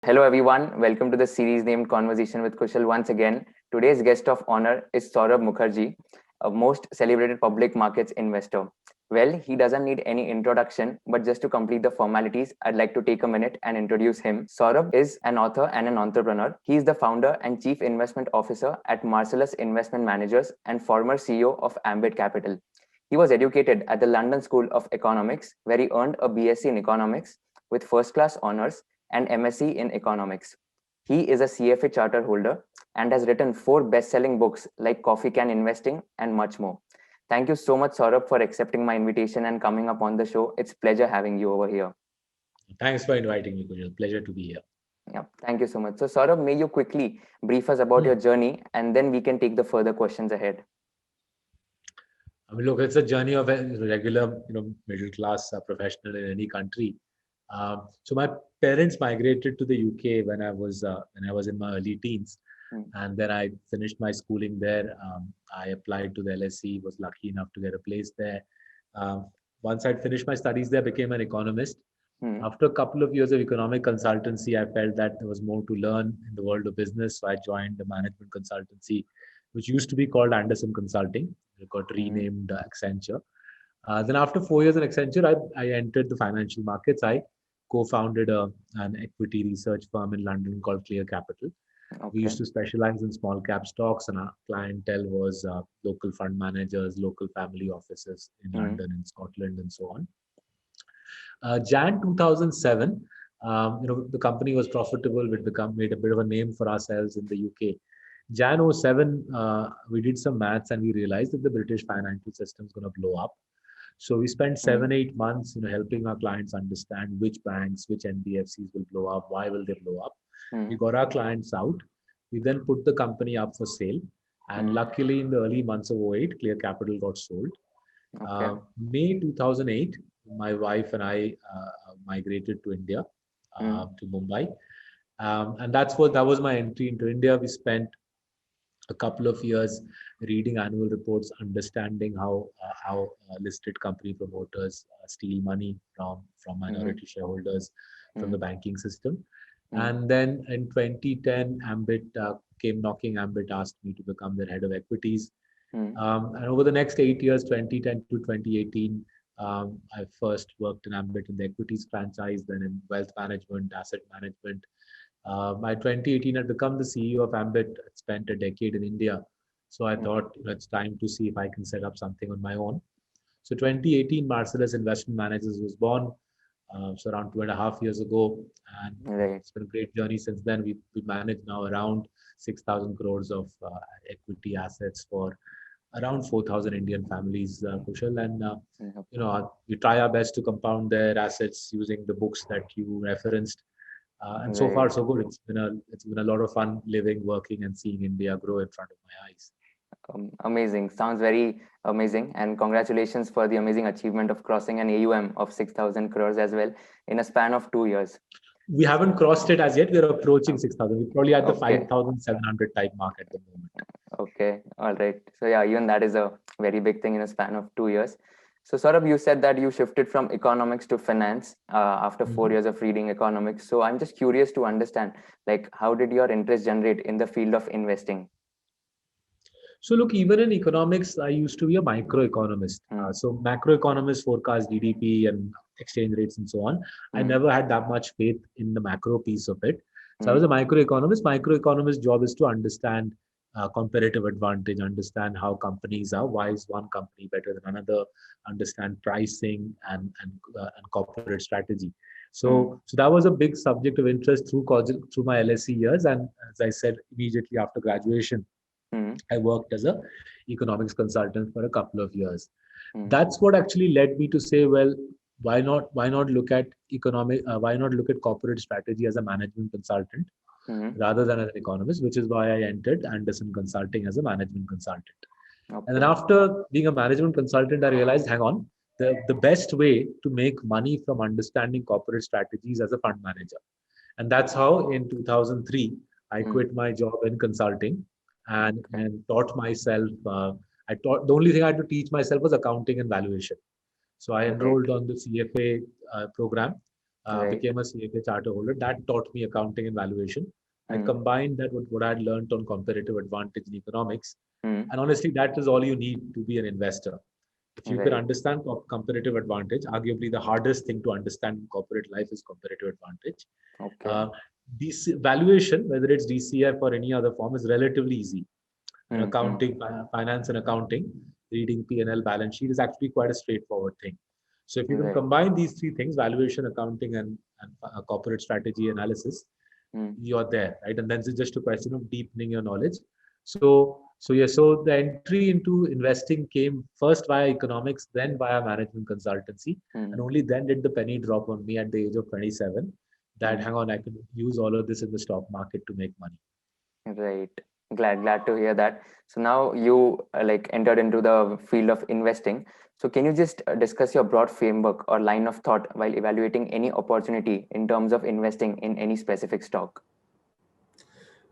Hello, everyone. Welcome to the series named Conversation with Kushal once again. Today's guest of honor is Saurabh Mukherjee, a most celebrated public markets investor. Well, he doesn't need any introduction, but just to complete the formalities, I'd like to take a minute and introduce him. Saurabh is an author and an entrepreneur. He is the founder and chief investment officer at Marcellus Investment Managers and former CEO of Ambit Capital. He was educated at the London School of Economics, where he earned a BSc in economics with first class honors and MSc in economics. He is a CFA charter holder and has written 4 best-selling books like Coffee Can Investing and much more. Thank you so much, Saurabh, for accepting my invitation and coming up on the show. It's pleasure having you over here. Thanks for inviting me, Kujal. Pleasure to be here. Yeah, thank you so much. So, Saurabh, may you quickly brief us about your journey, and then we can take the further questions ahead. I mean, look, it's a journey of a regular, middle class professional in any country. So my parents migrated to the UK when I was in my early teens, and then I finished my schooling there. I applied to the LSE, was lucky enough to get a place there. Once I'd finished my studies there, became an economist. After a couple of years of economic consultancy, I felt that there was more to learn in the world of business. So I joined the management consultancy, which used to be called Anderson Consulting. It got renamed Accenture. Then after 4 years in Accenture, I entered the financial markets. I co-founded an equity research firm in London called Clear Capital. Okay. We used to specialize in small cap stocks, and our clientele was local fund managers, local family offices in London and Scotland, and so on. Jan 2007, the company was profitable. We'd made a bit of a name for ourselves in the UK. Jan 07, we did some maths and we realized that the British financial system is going to blow up. So we spent 7-8 months, helping our clients understand which banks, which NBFCs will blow up, why will they blow up. We got our clients out. We then put the company up for sale. And luckily, in the early months of 08, Clear Capital got sold. Okay. May 2008, my wife and I migrated to India, to Mumbai. And that was my entry into India. We spent a couple of years reading annual reports, understanding how listed company promoters steal money from minority shareholders, from the banking system. And then in 2010, Ambit came knocking. Ambit asked me to become their head of equities. And over the next 8 years, 2010 to 2018, I first worked in Ambit in the equities franchise, then in wealth management, asset management. By 2018, I'd become the CEO of Ambit. I'd spent a decade in India. So I thought it's time to see if I can set up something on my own. So 2018, Marcellus Investment Managers was born. So around 2.5 years ago. And it's been a great journey since then. We manage now around 6,000 crores of equity assets for around 4,000 Indian families, Kushal. And, we try our best to compound their assets using the books that you referenced. And so far, so good. It's been a lot of fun living, working, and seeing India grow in front of my eyes. Amazing. Sounds very amazing. And congratulations for the amazing achievement of crossing an AUM of 6,000 crores as well in a span of 2 years. We haven't crossed it as yet. We're approaching 6,000. We're probably at the 5,700 type mark at the moment. Okay. All right. So yeah, even that is a very big thing in a span of 2 years. So Saurabh, you said that you shifted from economics to finance after 4 years of reading economics. So I'm just curious to understand, how did your interest generate in the field of investing? So look, even in economics, I used to be a microeconomist. So macroeconomists forecast GDP and exchange rates and so on. I never had that much faith in the macro piece of it. So I was a microeconomist. Microeconomist job is to understand comparative advantage, understand how companies are, why is one company better than another, understand pricing and corporate strategy. So that was a big subject of interest through my LSE years. And as I said, immediately after graduation, I worked as an economics consultant for a couple of years. That's what actually led me to say, well, why not look at corporate strategy as a management consultant rather than as an economist, which is why I entered Anderson Consulting as a management consultant. Okay. And then after being a management consultant, I realized, hang on, the best way to make money from understanding corporate strategies as a fund manager. And that's how in 2003, I quit my job in consulting and taught myself. The only thing I had to teach myself was accounting and valuation. So I enrolled on the CFA program. Right. became a CFA charter holder. That taught me accounting and valuation. I Mm. combined that with what I had learned on competitive advantage in economics. Mm. And honestly, that is all you need to be an investor. If you can Right. understand competitive advantage, arguably the hardest thing to understand in corporate life is competitive advantage. Okay. Uh, Valuation, whether it's DCF or any other form, is relatively easy. And Mm. Mm. accounting, finance and accounting, reading P&L balance sheet is actually quite a straightforward thing. So if you can Right. combine these three things, valuation, accounting, and corporate strategy analysis, Mm. you're there, right? And then it's just a question of deepening your knowledge. So the entry into investing came first via economics, then via management consultancy, and Mm. only then did the penny drop on me at the age of 27 that Mm. hang on, I can use all of this in the stock market to make money. Right. Glad to hear that. So now you like entered into the field of investing. So can you just discuss your broad framework or line of thought while evaluating any opportunity in terms of investing in any specific stock?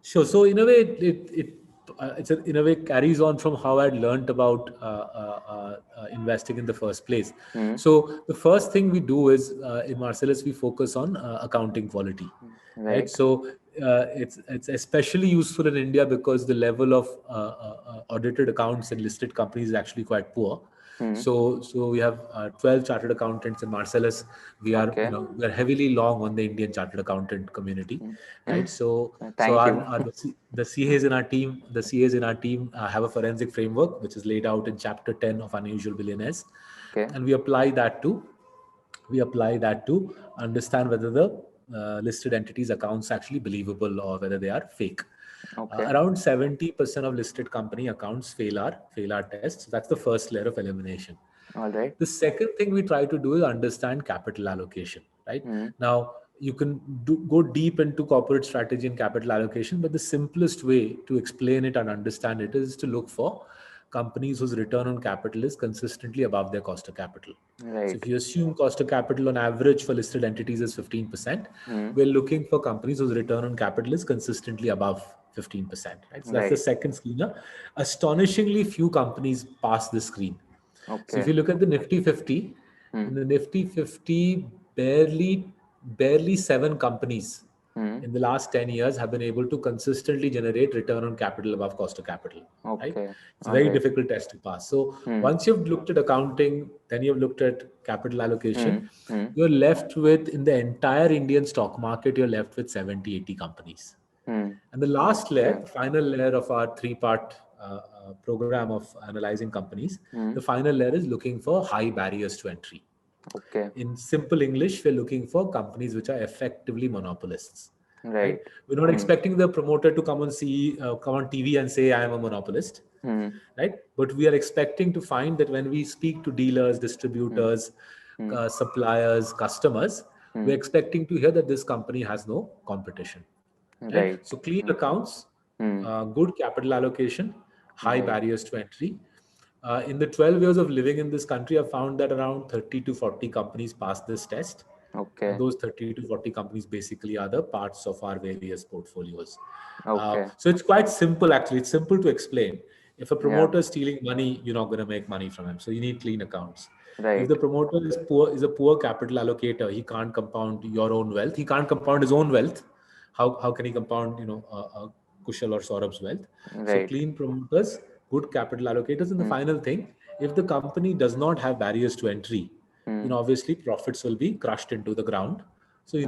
Sure. So in a way, in a way carries on from how I'd learned about investing in the first place. Mm. So the first thing we do is in Marcellus we focus on accounting quality, right? Right. So it's especially useful in India because the level of audited accounts and listed companies is actually quite poor. Mm. So we have 12 chartered accountants in Marcellus. Okay. We are heavily long on the Indian chartered accountant community, Mm. right? So Thank you. the CAs in our team, have a forensic framework which is laid out in chapter 10 of Unusual Billionaires, Okay. and we apply that to understand whether the listed entities accounts actually believable or whether they are fake. Okay. Around 70% of listed company accounts fail our tests. So that's the first layer of elimination. All right. The second thing we try to do is understand capital allocation, right? Mm. Now, you can go deep into corporate strategy and capital allocation, but the simplest way to explain it and understand it is to look for companies whose return on capital is consistently above their cost of capital. So Right. if you assume cost of capital on average for listed entities is 15%, Mm. we're looking for companies whose return on capital is consistently above 15%, right? So that's the Right. second screener. Astonishingly few companies pass this screen. So if Okay. you look at the Nifty 50, Mm. in the Nifty 50, barely seven companies Mm. in the last 10 years have been able to consistently generate return on capital above cost of capital, right? Okay. It's a All very right. difficult test to pass. So Mm. once you've looked at accounting, then you've looked at capital allocation, Mm. Mm. you're left with, in the entire Indian stock market, you're left with 70, 80 companies. Mm. And the last layer, Okay. the final layer of our three-part program of analyzing companies, the Mm. final layer is looking for high barriers to entry. Okay. In simple English, we're looking for companies which are effectively monopolists, right? Right. We're not Mm. expecting the promoter to come on TV and say, I am a monopolist, Mm. right? But we are expecting to find that when we speak to dealers, Mm. distributors, Mm. suppliers, customers, we're Mm. expecting to hear that this company has no competition, right? Right. So clean Mm. accounts, Mm. good capital allocation, high Right. barriers to entry. In the 12 years of living in this country, I've found that around 30 to 40 companies pass this test. And Okay. those 30 to 40 companies basically are the parts of our various portfolios. Okay. So it's quite simple, actually. It's simple to explain. If a Yeah. promoter is stealing money, you're not going to make money from him. So you need clean accounts. If the Right. promoter is a poor capital allocator, he can't compound your own wealth. He can't compound his own wealth. How can he compound, Kushal or Saurabh's wealth? So Right. clean promoters, good capital allocators. And the Mm. final thing, if the company does not have barriers to entry, Mm. obviously profits will be crushed into the ground. So Right.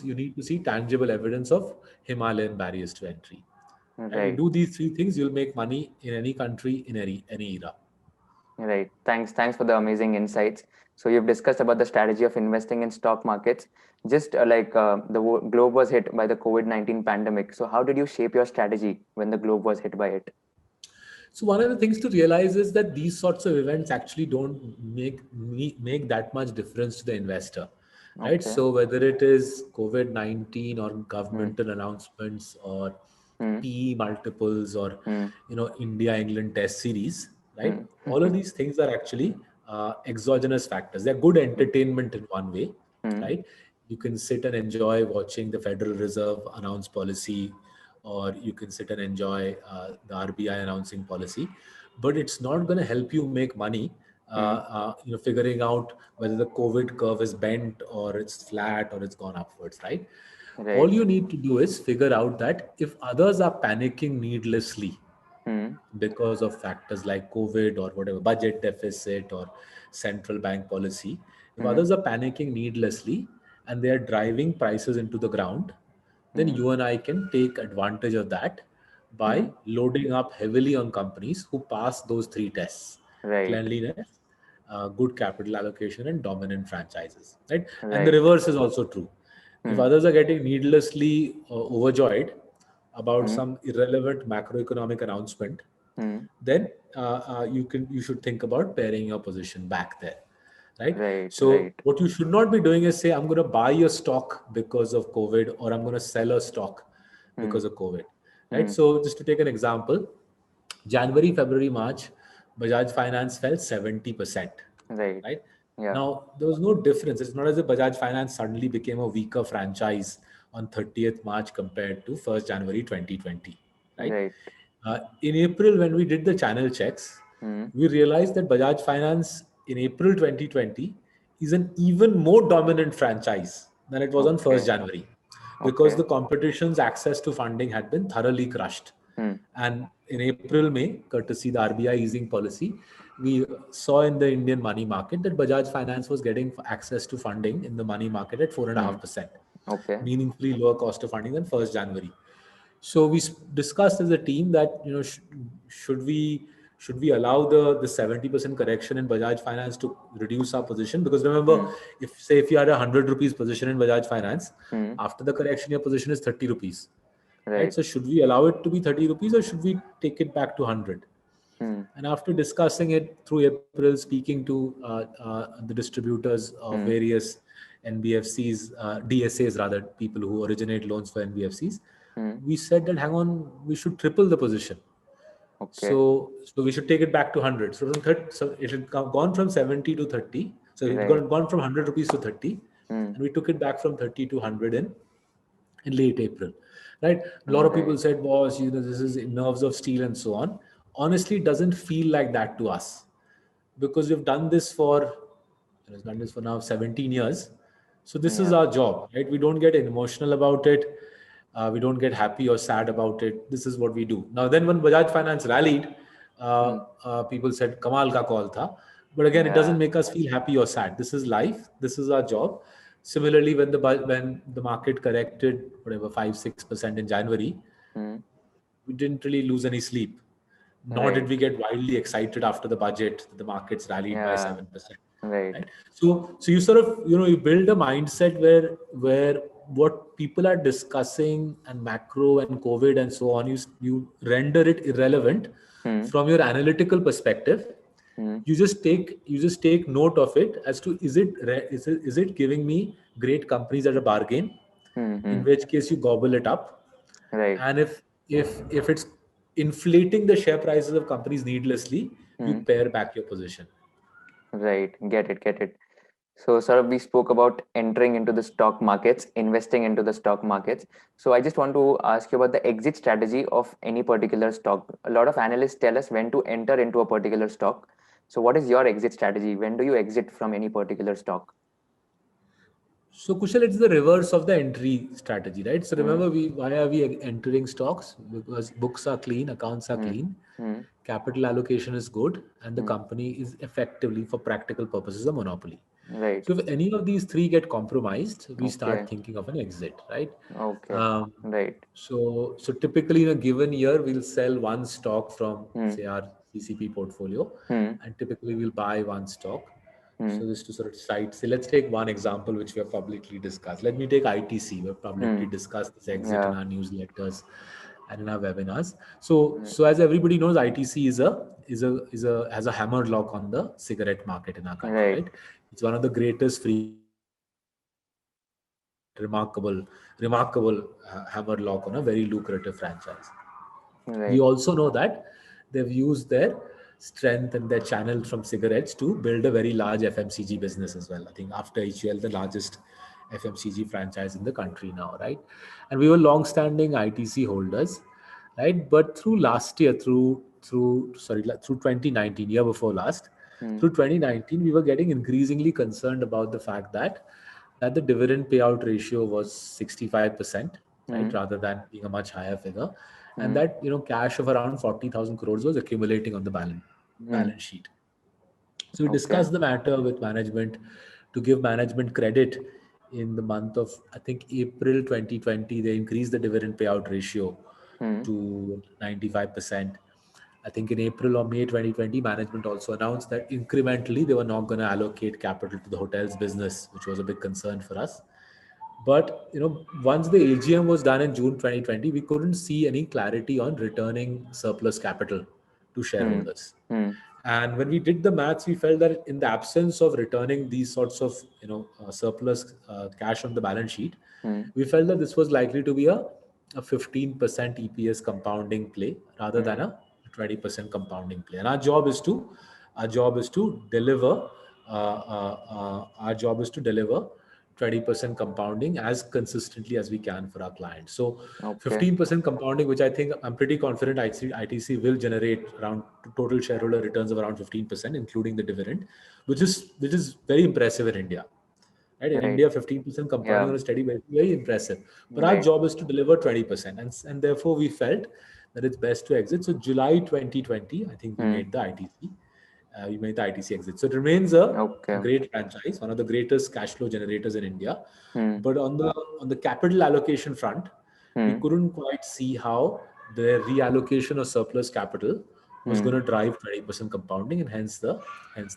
you need to see tangible evidence of Himalayan barriers to entry. Right? You Right. do these three things, you'll make money in any country in any era. Right. Thanks for the amazing insights. So you've discussed about the strategy of investing in stock markets. Just the globe was hit by the COVID-19 pandemic. So how did you shape your strategy when the globe was hit by it? So one of the things to realize is that these sorts of events actually don't make that much difference to the investor, right? Okay. So whether it is COVID-19 or Mm. governmental announcements or Mm. PE multiples or Mm. India England Test series, right? Mm. All of these things are actually exogenous factors. They're good Mm. entertainment in one way, Mm. right? You can sit and enjoy watching the Federal Reserve announce policy, or you can sit and enjoy the RBI announcing policy, but it's not going to help you make money figuring out whether the COVID curve is bent or it's flat or it's gone upwards, right? All Right. you need to do is figure out that if others are panicking needlessly Hmm. because of factors like COVID or whatever, budget deficit or central bank policy, if Hmm. others are panicking needlessly and they are driving prices into the ground, then Hmm. you and I can take advantage of that Hmm. by loading up heavily on companies who pass those three tests: Right. cleanliness, good capital allocation, and dominant franchises. Right, and the Right. reverse is also true. If Hmm. others are getting needlessly overjoyed about Hmm. some irrelevant macroeconomic announcement, Hmm. then you should think about paring your position back there, right? Right. So Right. what you should not be doing is say, I'm going to buy a stock because of COVID, or I'm going to sell a stock Hmm. because of COVID, right? Hmm. So just to take an example, January, February, March, Bajaj Finance fell 70%, Right. right? Yeah. Now, there was no difference. It's not as if Bajaj Finance suddenly became a weaker franchise on 30th March compared to 1st January 2020, right? Right. In April, when we did the channel checks, Hmm. we realized that Bajaj Finance in April 2020 is an even more dominant franchise than it was on 1st Okay. January, because Okay. the competition's access to funding had been thoroughly crushed. Hmm. And in April, May, courtesy the RBI easing policy, we saw in the Indian money market that Bajaj Finance was getting access to funding in the money market at Hmm. 4.5%, Okay. meaningfully lower cost of funding than 1st January. So we discussed as a team that should we allow the 70% correction in Bajaj Finance to reduce our position? Because remember, Hmm. if you had 100 rupees position in Bajaj Finance, Hmm. after the correction your position is 30 rupees, right? Right. So should we allow it to be 30 rupees or should we take it back to 100? Hmm. And after discussing it through April, speaking to the distributors of Hmm. various NBFCs, DSAs rather, people who originate loans for NBFCs, Hmm. we said that hang on, we should triple the position. Okay. So we should take it back to 100. So from 30, so it had gone from 70 to 30. So it had Right. gone from 100 rupees to 30, Hmm. and we took it back from 30 to 100 in late April, right? A lot of people Right. said, "Boss, this is nerves of steel and so on." Honestly, it doesn't feel like that to us because we've done this for now 17 years. So this is Yeah. our job, right? We don't get emotional about it. We don't get happy or sad about it. This is what we do. Now, then when Bajaj Finance rallied, Hmm. people said, Kamal ka call tha. But again, it doesn't Yeah. make us feel happy or sad. This is life. This is our job. Similarly, when the market corrected, whatever, 5-6% in January, Hmm. we didn't really lose any sleep. Nor did Right. we get wildly excited after the budget that the markets rallied by Yeah. 7%. Right. Right. So you sort of, you build a mindset where what people are discussing and macro and COVID and so on, you render it irrelevant Hmm. from your analytical perspective. Hmm. You just take note of it as to is it giving me great companies at a bargain, Hmm. in Hmm. which case you gobble it up. Right. And if it's inflating the share prices of companies needlessly, you Hmm. pare back your position. Right. Get it. Get it. So, Saurabh, we spoke about entering into the stock markets, investing into the stock markets. So, I just want to ask you about the exit strategy of any particular stock. A lot of analysts tell us when to enter into a particular stock. So, what is your exit strategy? When do you exit from any particular stock? So Kushal, it's the reverse of the entry strategy, right? So Hmm. remember, why are we entering stocks? Because books are clean, accounts are Hmm. clean, Hmm. capital allocation is good, and the Hmm. company is effectively, for practical purposes, a monopoly. Right. So if any of these three get compromised, we start Okay. thinking of an exit, right? Okay. Um, Right. so typically in a given year, we'll sell one stock from, Hmm. say, our CCP portfolio, Hmm. and typically we'll buy one stock. Hmm. So this to sort of cite, say, let's take one example which we have publicly discussed. Let me take ITC. We've publicly Hmm. discussed this exit in Yeah. our newsletters and in our webinars. So Right. so as everybody knows, ITC is a has a hammer lock on the cigarette market in our country, Right. right? It's one of the greatest free remarkable hammer lock on a very lucrative franchise. We Right. also know that they've used their strength and their channel from cigarettes to build a very large FMCG business as well. I think after HUL, the largest FMCG franchise in the country now, right? And we were long-standing ITC holders, right? But through last year, through 2019, year before last, through 2019, we were getting increasingly concerned about the fact that the dividend payout ratio was 65%, right, rather than being a much higher figure, and that cash of around 40,000 crores was accumulating on the balance sheet. So we discussed the matter with management to give management credit. In the month of, I think, April 2020, they increased the dividend payout ratio to 95%. I think in April or May 2020, management also announced that incrementally they were not going to allocate capital to the hotels business, which was a big concern for us. But once the AGM was done in June 2020, we couldn't see any clarity on returning surplus capital to shareholders. And when we did the maths, we felt that in the absence of returning these sorts of surplus cash on the balance sheet, we felt that this was likely to be a 15% EPS compounding play rather than a 20% compounding play. And our job is to deliver. Our job is to deliver 20% compounding as consistently as we can for our clients. So 15% compounding, which I think I'm pretty confident ITC will generate around total shareholder returns of around 15%, including the dividend, which is very impressive in India. Right? In India, 15% compounding on a steady basis, very impressive. But our job is to deliver 20%. And therefore, we felt that it's best to exit. So July 2020, I think we made the ITC. We made the ITC exit. So it remains a great franchise, one of the greatest cash flow generators in India. But on the capital allocation front, we couldn't quite see how the reallocation of surplus capital was going to drive 20% compounding, and hence the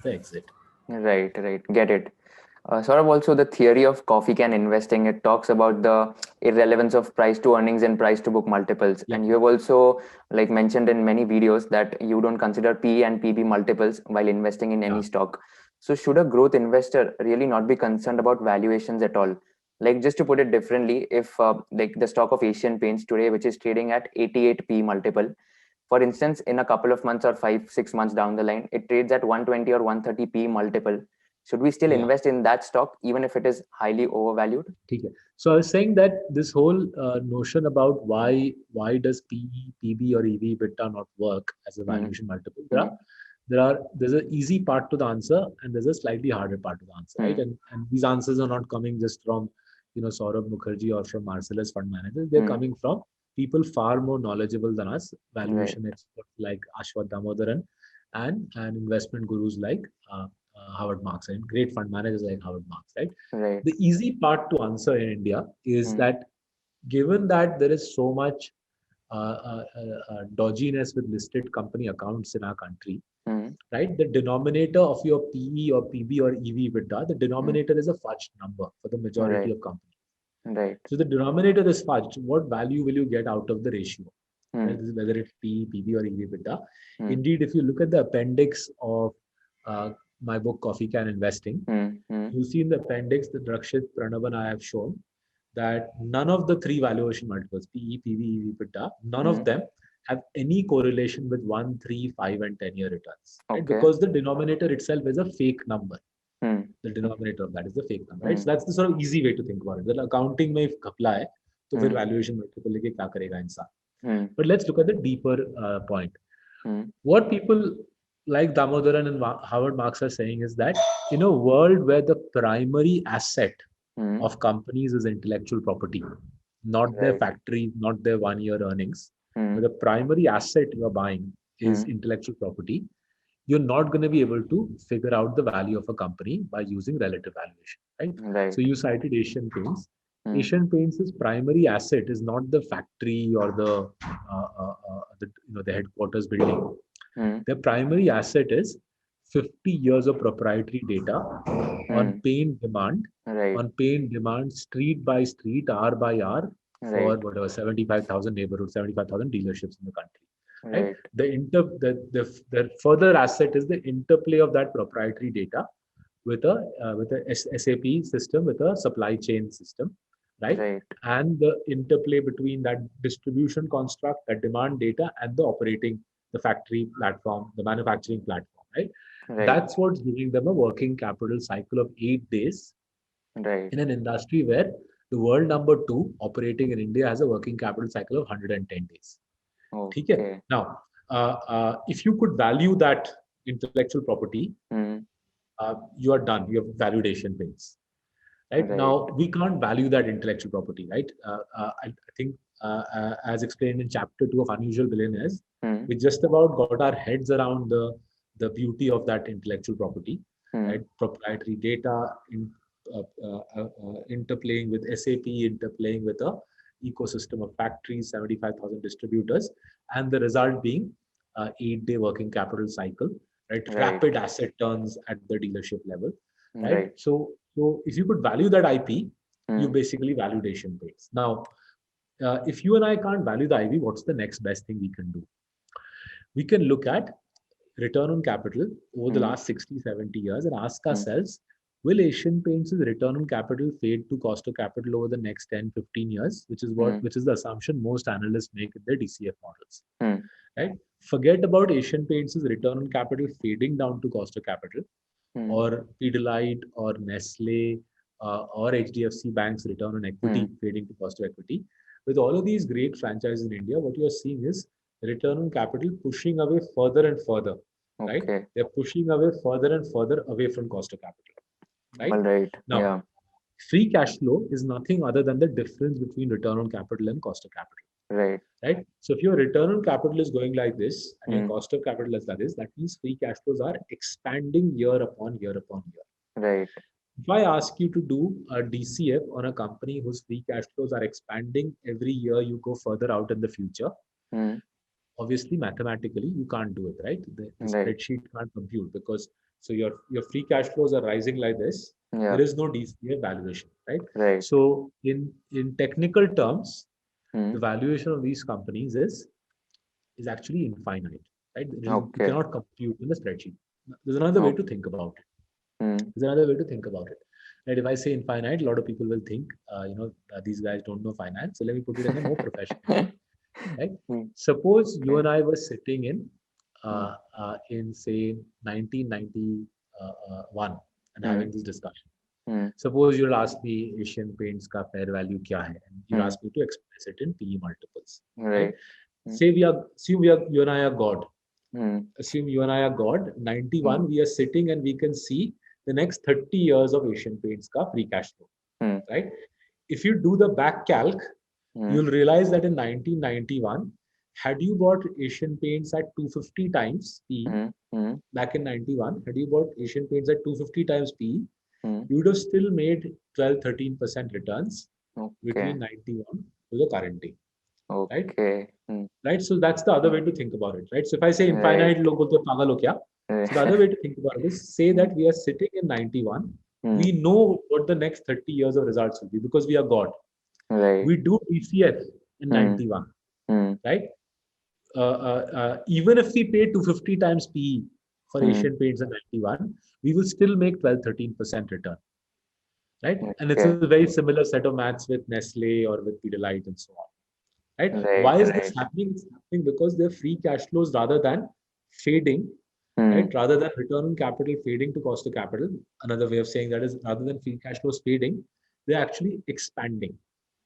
exit. Right. Get it. Sort of also the theory of coffee can investing, it talks about the irrelevance of price to earnings and price to book multiples. And you have also mentioned in many videos that you don't consider PE and PB multiples while investing in any stock. So should a growth investor really not be concerned about valuations at all? Just to put it differently, if the stock of Asian Paints today, which is trading at 88 PE multiple, for instance, in a couple of months or 5-6 months down the line, it trades at 120 or 130 PE multiple. Should we still invest in that stock even if it is highly overvalued? Okay. So I was saying that this whole notion about why does PE, PB or EV EBITDA not work as a valuation multiple? There's an easy part to the answer and there's a slightly harder part to the answer, right? And these answers are not coming just from Saurabh Mukherjee or from Marcellus fund managers. They're coming from people far more knowledgeable than us, valuation experts like Ashwath Damodaran and investment gurus like Howard Marks, and great fund managers like Howard Marks, right? The easy part to answer in India is that given that there is so much dodginess with listed company accounts in our country, right? The denominator of your PE or PB or EV EBITDA, the denominator is a fudged number for the majority of companies. Right. So the denominator is fudged. What value will you get out of the ratio? Right? Whether it's PE, PB or EV EBITDA. Indeed, if you look at the appendix of my book Coffee Can Investing, you'll see in the appendix that Rakshit, Pranav and I have shown that none of the three valuation multiples, PE, PB, EV, EBITDA, none of them have any correlation with 1, 3, 5 and 10-year returns. Right? Because the denominator itself is a fake number. The denominator of that is the fake number. Right? So that's the sort of easy way to think about it. The accounting mein ghapla hai, to phir valuation multiple leke kya karega insaan. But let's look at the deeper point. What people like Damodaran and Howard Marks are saying is that in a world where the primary asset of companies is intellectual property, not their factory, not their 1-year earnings, but the primary asset you're buying is intellectual property, you're not going to be able to figure out the value of a company by using relative valuation, right? So you cited Asian Paints. Asian Paints' primary asset is not the factory or the headquarters building. Their primary asset is 50 years of proprietary data on paint demand, street by street, hour by hour, for whatever 75,000 neighborhoods, 75,000 dealerships in the country. Right? The further asset is the interplay of that proprietary data with a SAP system, with a supply chain system, right? And the interplay between that distribution construct, that demand data, and the factory platform, the manufacturing platform, right? That's what's giving them a working capital cycle of 8 days in an industry where the world number 2 operating in India has a working capital cycle of 110 days. Okay. Now, if you could value that intellectual property, mm, you are done. You have validation phase. Right right. now, we can't value that intellectual property. Right? I think, as explained in chapter 2 of Unusual Billionaires, Mm, we just about got our heads around the beauty of that intellectual property. Right? mm, Proprietary data in interplaying with SAP, interplaying with a ecosystem of factories, 75,000 distributors, and the result being 8-day working capital cycle, right? right. Rapid asset turns at the dealership level, right? Right. So if you could value that IP, you Mm, basically valuation base. Now, if you and I can't value the IP, what's the next best thing we can do? We can look at return on capital over the mm, last 60, 70 years and ask mm, ourselves, will Asian Paints' return on capital fade to cost of capital over the next 10, 15 years, mm, which is the assumption most analysts make in their DCF models, mm, right? Forget about Asian Paints' return on capital fading down to cost of capital, mm, or Pidilite or Nestle or HDFC Bank's return on equity mm. fading to cost of equity. With all of these great franchises in India, what you are seeing is return on capital pushing away further and further, right? Okay. They're pushing away further and further away from cost of capital, right? All right. Now, Yeah. free cash flow is nothing other than the difference between return on capital and cost of capital, Right. right? So if your return on capital is going like this and your Mm, cost of capital is like this, that means free cash flows are expanding year upon year upon year. right. If I ask you to do a DCF on a company whose free cash flows are expanding every year, you go further out in the future. Mm, Obviously, mathematically, you can't do it, right? The right. spreadsheet can't compute because so your free cash flows are rising like this. There Yeah. is no DCF valuation, right? Right. So in technical terms, the Mm, valuation of these companies is actually infinite, right? You okay. cannot compute in the spreadsheet. There's another way Oh. to think about it. Mm, There's another way to think about it. Right? If I say infinite, a lot of people will think, these guys don't know finance. So let me put it in a more professional way, right? mm, Suppose you okay. and I were sitting Mm, in say 1991 and having mm, this discussion. mm, Suppose you'll ask me Asian Paints ka fair value kya hai, and you mm, ask me to express it in PE multiples, right? right. Mm, Assume we are you and I are God. mm, Assume you and I are God. 91, mm, we are sitting and we can see the next 30 years of Asian Paints ka free cash flow, mm, right? If you do the back calc, mm, you'll realize that in 1991, had you bought Asian Paints at 250 times P, mm, mm, back in 91, had you bought Asian Paints at 250 times P, mm, you would have still made 12-13% returns okay. between 91 to the current day, right? Okay. Mm, Right? So that's the other mm, way to think about it, right? So if I say right. infinite, log bolte ho, pagal ho kya? So the other way to think about it is say Mm, that we are sitting in 91. We mm, know what the next 30 years of results will be because we are God. right. We do DCF in Mm, 91, mm, right? Even if we pay 250 times PE for mm, Asian Paints in 91, we will still make 12-13% return, right? And it's a okay. very similar set of maths with Nestle or with Pidilite and so on, right? Right. Why is this Right. happening? It's happening because their free cash flows, rather than fading, Mm, right? Rather than return on capital fading to cost of capital, another way of saying that is rather than free cash flows fading, they're actually expanding,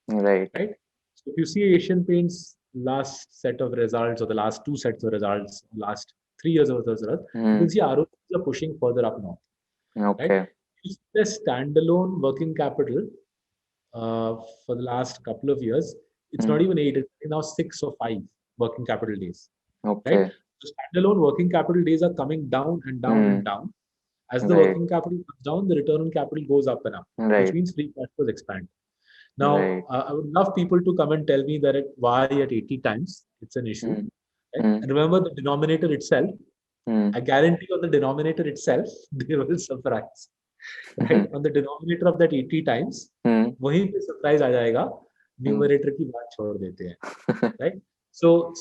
right. right? So if you see Asian Paints last set of results or the last two sets of results, last 3 years of results, you can Mm, see ROCs are pushing further up north, right? okay. If the standalone working capital for the last couple of years, it's Mm, not even 8, it's now 6 or 5 working capital days, right? okay. So standalone working capital days are coming down and down and Mm, down. As the right. working capital comes down, the return on capital goes up and up, which Right. means free cash flows expand. Now, Right. I would love people to come and tell me that why at 80 times it's an issue. Mm, Right? mm, And remember the denominator itself. mm, I guarantee on the denominator itself, they will surprise. Right? On the denominator of that 80 times, mm, वहीं पे surprise आ जाएगा. mm, Numerator की बात छोड़ देते हैं. Right? So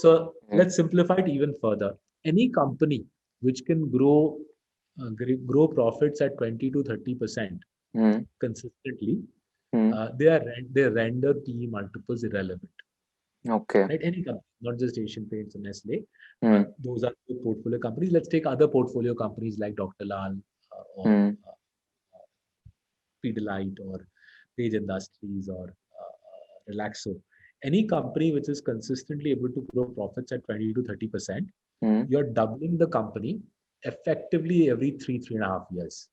mm, let's simplify it even further. Any company which can grow profits at 20 to 30% mm, consistently, mm, they render PE multiples irrelevant, okay. right? Any company, not just Asian Paints and Nestle. Mm, Those are good portfolio companies. Let's take other portfolio companies like Dr. Lal or mm, Pidilite or Page Industries or Relaxo. Any company which is consistently able to grow profits at 20 to 30%, mm, you're doubling the company effectively every 3.5 years.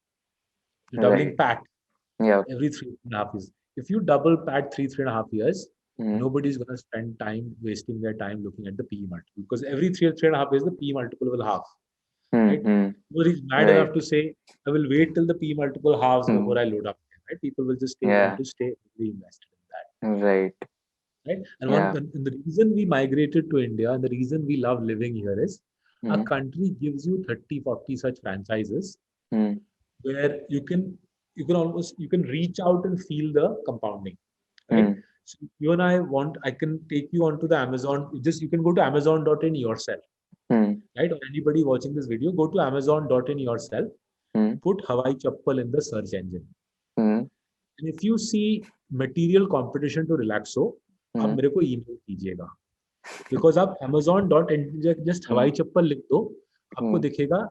You're doubling Right. PAT Yeah. every 3.5 years. If you double PAT 3.5 years, Mm. nobody's going to spend time wasting their time looking at the PE multiple, because every 3.5 years the PE multiple will halve, right? Mm. Nobody's mad Right. enough to say, I will wait till the PE multiple halves before Mm. I load up, right? People will just want Yeah. to stay invested in that. Right. Right? And Yeah. and the reason we migrated to India and the reason we love living here is our Mm. country gives you 30, 40 such franchises Mm. where you can reach out and feel the compounding, right? Mm. So you and I can take you onto the Amazon. You can go to Amazon.in yourself, Mm. right? Or anybody watching this video, go to Amazon.in yourself, Mm. put Hawai Chappal in the search engine. Mm. And if you see material competition to Relaxo, आप Mm. मेरे को email कीजिएगा, because आप Amazon.in just हवाई Mm. चप्पल लिख दो, आपको Mm. दिखेगा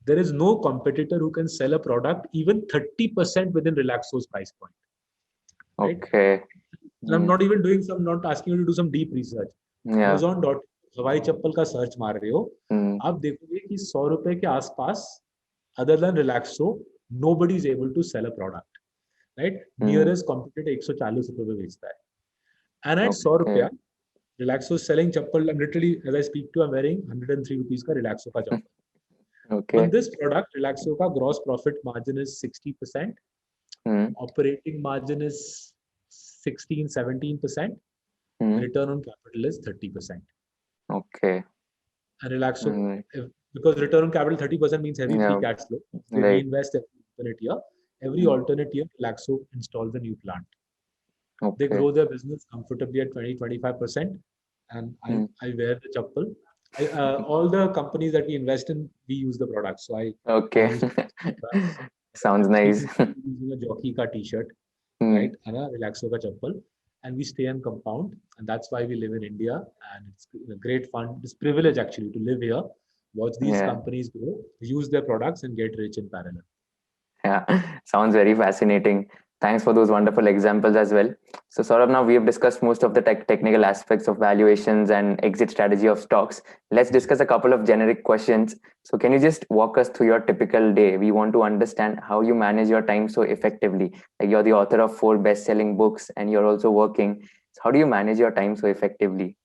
there is no competitor who can sell a product even 30% within Relaxo's price point, right? Okay. And I'm Mm. not even not asking you to do some deep research. Yeah. Amazon dot हवाई चप्पल का search मार रहे हो, Mm. आप देखोगे कि 100 रुपए के आसपास, other than Relaxo, nobody is able to sell a product, right? Mm. Nearest competitor 140 रुपए में बेचता है, and at 100 Okay. रुपया Relaxo is selling chappal. I'm literally, as I speak to, I'm wearing 103 rupees ka Relaxo ka chappal. On Okay. this product, Relaxo ka gross profit margin is 60%. Mm. Operating margin is 16, 17%. Mm. Return on capital is 30%. Okay. And Relaxo, Mm. because return on capital 30% means heavy free Yeah. cash flow. They Right. reinvest every alternate year. Every Mm. alternate year, Relaxo installs a new plant. They Okay. grow their business comfortably at 20, 25%. And Mm. I wear the chappal. All the companies that we invest in, we use the product. So I Okay. use products. Sounds I'm nice. speaking using a jockey ka t-shirt, Mm. right? And a Relaxo ka chappal. And we stay on compound. And that's why we live in India. And it's great fun. It's privilege actually to live here, watch these Yeah. companies grow, use their products and get rich in parallel. Yeah, sounds very fascinating. Thanks for those wonderful examples as well. So, Saurabh, now we have discussed most of the technical aspects of valuations and exit strategy of stocks. Let's discuss a couple of generic questions. So, can you just walk us through your typical day? We want to understand how you manage your time so effectively. Like you're the author of 4 best-selling books and you're also working. So how do you manage your time so effectively?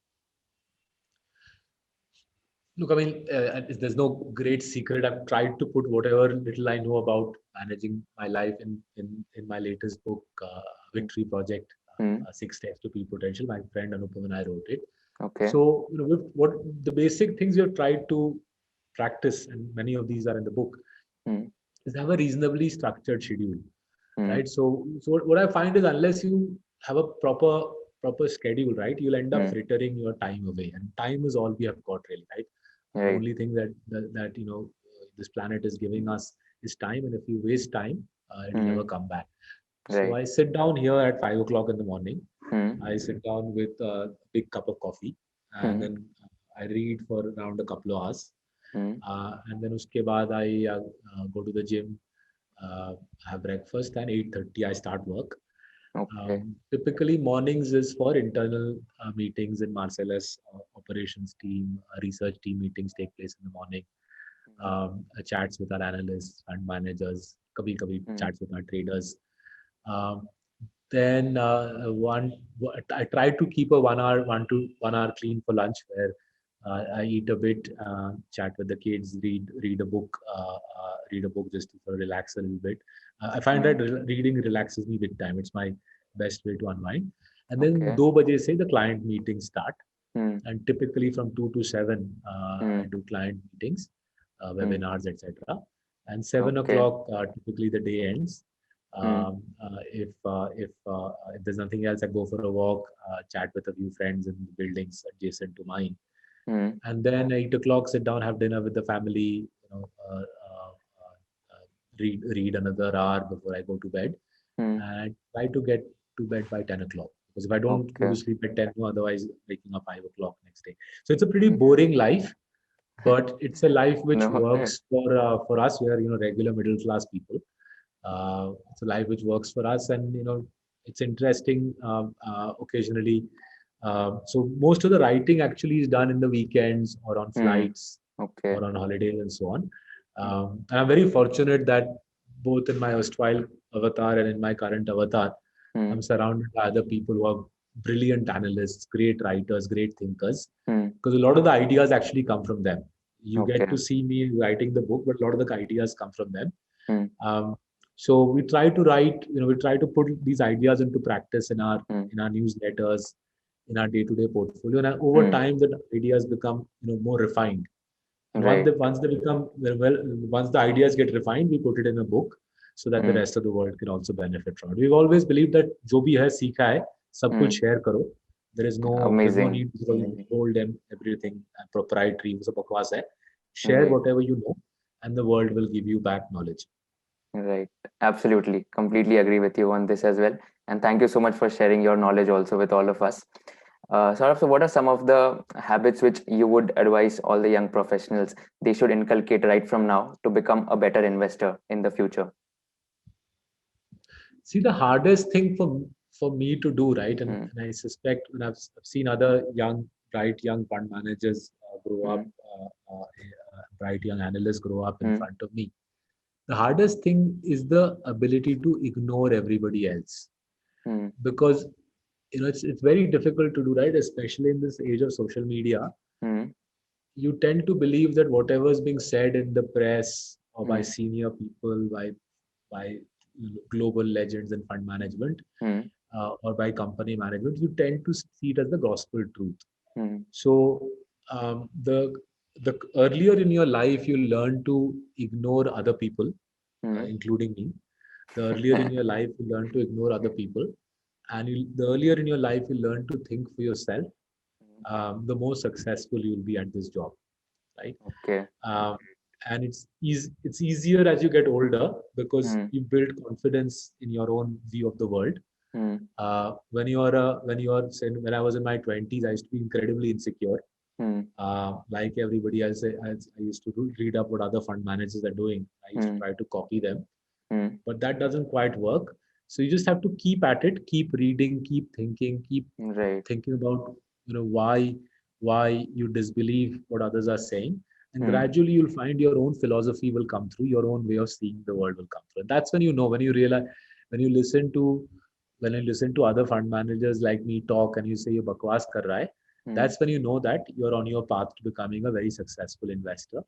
Look, I mean, there's no great secret. I've tried to put whatever little I know about managing my life in my latest book, Victory Project, Mm. 6 Steps to Peak Potential. My friend Anupam and I wrote it. Okay. So, with what the basic things you've tried to practice, and many of these are in the book, Mm. is have a reasonably structured schedule, Mm. right? So what I find is unless you have a proper schedule, right, you'll end up frittering your time away, and time is all we have got, really, right? The Right. only thing that this planet is giving us is time, and if you waste time, it'll never come back. So Right. I sit down here at 5 o'clock in the morning. Mm. I sit down with a big cup of coffee, and then I read for around a couple of hours. Mm. And then uske baad I go to the gym, have breakfast, and 8:30 I start work. Okay. Typically mornings is for internal meetings in Marcellus, operations team, research team meetings take place in the morning. Chats with our analysts and managers, kabhi chats with our traders. Um, then I try to keep a 1 hour clean for lunch, where I eat a bit, chat with the kids, read a book, just to sort of relax a little bit. I find that reading relaxes me big time. It's my best way to unwind. And then Okay. 2 baje se the client meetings start, Mm. and typically from 2 to 7 I do client meetings, webinars, etc. And 7 Okay. o'clock typically the day ends. If there's nothing else, I go for a walk, chat with a few friends in the buildings adjacent to mine, Mm. and then 8 o'clock sit down, have dinner with the family. Read another hour before I go to bed, Mm. and try to get to bed by 10 o'clock. Because if I don't go Okay. to sleep at 10, otherwise waking up 5 o'clock next day. So it's a pretty boring life, but it's a life which No. works for us. We are regular middle class people. It's a life which works for us, and it's interesting occasionally. So most of the writing actually is done in the weekends or on Mm. flights Okay. or on holidays and so on. And I'm very fortunate that both in my erstwhile avatar and in my current avatar, I'm surrounded by other people who are brilliant analysts, great writers, great thinkers, because a lot of the ideas actually come from them. You get to see me writing the book, but a lot of the ideas come from them. So we try to write, we try to put these ideas into practice in our newsletters, in our day-to-day portfolio, and over time, the ideas become more refined. And once they become well, once the ideas get refined, we put it in a book so that the rest of the world can also benefit from it. We've always believed that जो भी है सीखा है सब कुछ share करो. There's no need to hold them everything proprietary. वो सब बकवास है. Share whatever you know, and the world will give you back knowledge. Right. Absolutely. Completely agree with you on this as well. And thank you so much for sharing your knowledge also with all of us. Saurabh, so what are some of the habits which you would advise all the young professionals they should inculcate right from now to become a better investor in the future? See, the hardest thing for me to do, right, and I suspect when I've seen other bright young fund managers grow up, bright young analysts grow up in front of me. The hardest thing is the ability to ignore everybody else, because it's very difficult to do, right? Especially in this age of social media, you tend to believe that whatever is being said in the press or by senior people, by global legends in fund management, or by company management, you tend to see it as the gospel truth. So the earlier in your life you learn to ignore other people, including me, the earlier in your life you learn to ignore other people, and the earlier in your life you learn to think for yourself, the more successful you will be at this job, right? And it's easier as you get older because you build confidence in your own view of the world. When I was in my 20s, I used to be incredibly insecure. Like everybody else, I used to read up what other fund managers are doing. I used to try to copy them, but that doesn't quite work. So you just have to keep at it, keep reading, keep thinking, keep thinking about why you disbelieve what others are saying, and gradually you'll find your own philosophy will come through, your own way of seeing the world will come through. And that's when you know, when you listen to other fund managers like me talk and you say you bakwas kar raha hai, that's when you know that you're on your path to becoming a very successful investor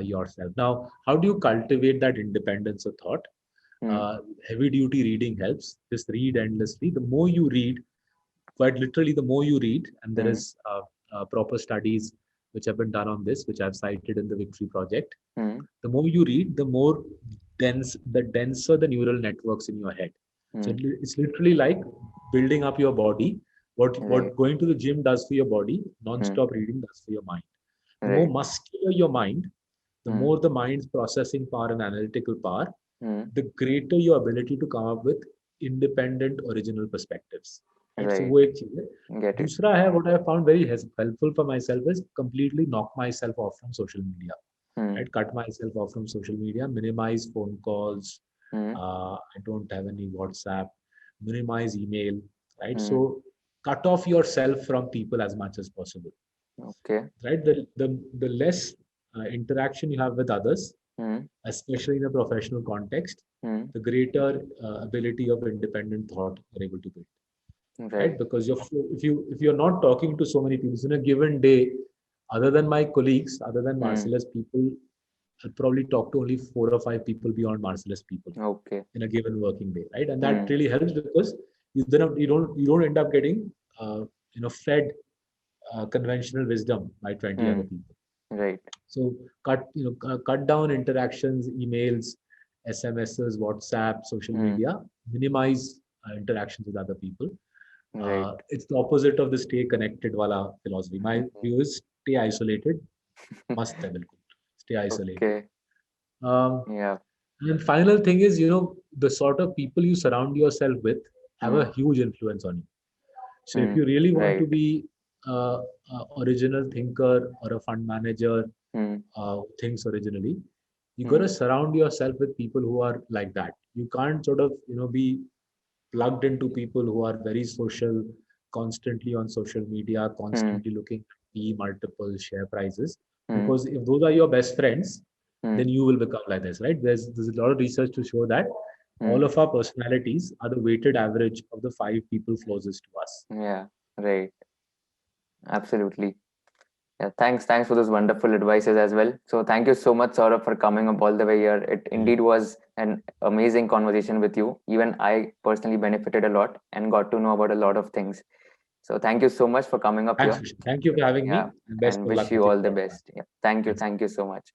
yourself. Now, how do you cultivate that independence of thought? Heavy duty reading helps. Just read endlessly. The more you read, quite literally, the more you read, and there is proper studies which have been done on this, which I've cited in the Victory Project. The more you read, the more denser the neural networks in your head. So it's literally like building up your body. What going to the gym does for your body, non-stop reading does for your mind. The more muscular your mind, the more the mind's processing power and analytical power, the greater your ability to come up with independent original perspectives. Right? So वो एक चीज है. दूसरा है, what I found very helpful for myself is completely knock myself off from social media. Right? Cut myself off from social media, minimize phone calls. I don't have any WhatsApp, minimize email, right? So cut off yourself from people as much as possible. Right? The less interaction you have with others, especially in a professional context, the greater ability of independent thought you're able to build. Right? Because if you're not talking to so many people in a given day, other than my colleagues, other than Marcellus people, I'll probably talk to only 4 or 5 people beyond Marcellus people in a given working day, right? And that really helps because you don't end up getting fed conventional wisdom by 20 other people. Right. So cut down interactions, emails, SMSs, WhatsApp, social media, minimize interactions with other people. It's the opposite of the stay connected wala philosophy. My view is stay isolated. Must hai bilkul. Stay isolated. And final thing is, the sort of people you surround yourself with have a huge influence on you. So if you really want to be an original thinker or a fund manager who thinks originally, you got to surround yourself with people who are like that. You can't sort of, be plugged into people who are very social, constantly on social media, constantly looking at multiple share prices. Because if those are your best friends, then you will become like this, right? There's a lot of research to show that all of our personalities are the weighted average of the 5 people closest to us. Yeah, right. Absolutely. Yeah, thanks for those wonderful advices as well. So thank you so much, Saurabh, for coming up all the way here. It indeed was an amazing conversation with you. Even I personally benefited a lot and got to know about a lot of things. So thank you so much for coming up Thanks, here. Vishen. Thank you for having Yeah, me, and best and of wish luck you with your all the podcast. best. Yeah, thank you. Thanks. Thank you so much.